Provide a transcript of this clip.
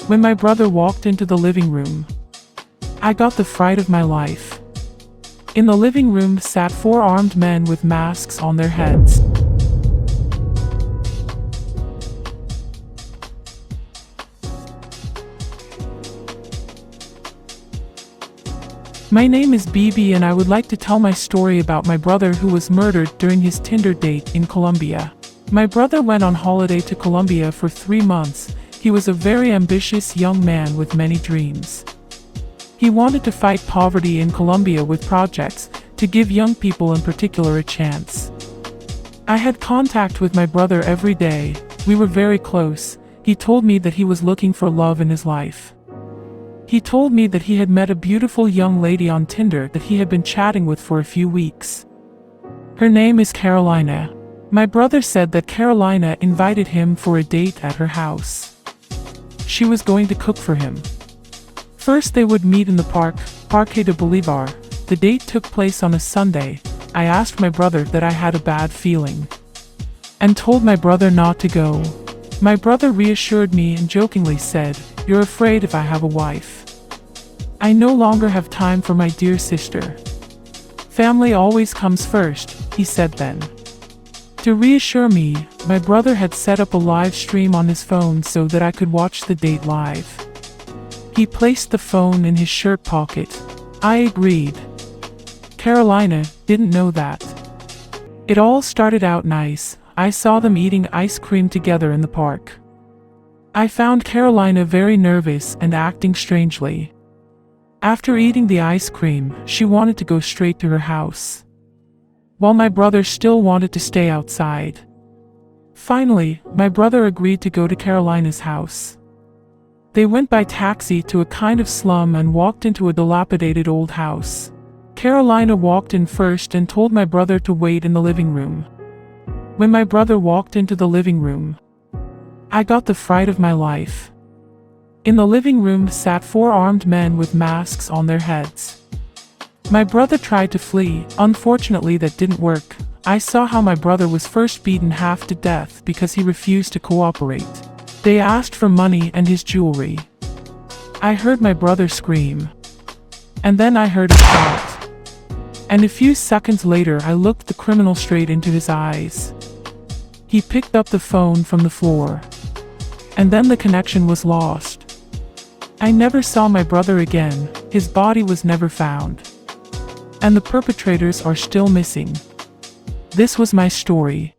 When my brother walked into the living room, I got the fright of my life. In the living room sat four armed men with masks on their heads. My name is Bibi and I would like to tell my story about my brother who was murdered during his Tinder date in Colombia. My brother went on holiday to Colombia for 3 months. He was a very ambitious young man with many dreams. He wanted to fight poverty in Colombia with projects to give young people in particular a chance. I had contact with my brother every day. We were very close. He told me that he was looking for love in his life. He told me that he had met a beautiful young lady on Tinder that he had been chatting with for a few weeks. Her name is Carolina. My brother said that Carolina invited him for a date at her house. She was going to cook for him. First they would meet in the park, Parque de Bolivar. The date took place on a Sunday. I asked my brother that I had a bad feeling and told my brother not to go. My brother reassured me and jokingly said, "You're afraid if I have a wife. I no longer have time for my dear sister. Family always comes first," he said then. To reassure me, my brother had set up a live stream on his phone so that I could watch the date live. He placed the phone in his shirt pocket. I agreed. Carolina didn't know that. It all started out nice. I saw them eating ice cream together in the park. I found Carolina very nervous and acting strangely. After eating the ice cream, she wanted to go straight to her house, while my brother still wanted to stay outside. Finally, my brother agreed to go to Carolina's house. They went by taxi to a kind of slum and walked into a dilapidated old house. Carolina walked in first and told my brother to wait in the living room. When my brother walked into the living room, I got the fright of my life. In the living room sat four armed men with masks on their heads. My brother tried to flee. Unfortunately, that didn't work. I saw how my brother was first beaten half to death because he refused to cooperate. They asked for money and his jewelry. I heard my brother scream. And then I heard a shot. And a few seconds later I looked the criminal straight into his eyes. He picked up the phone from the floor. And then the connection was lost. I never saw my brother again. His body was never found. And the perpetrators are still missing. This was my story.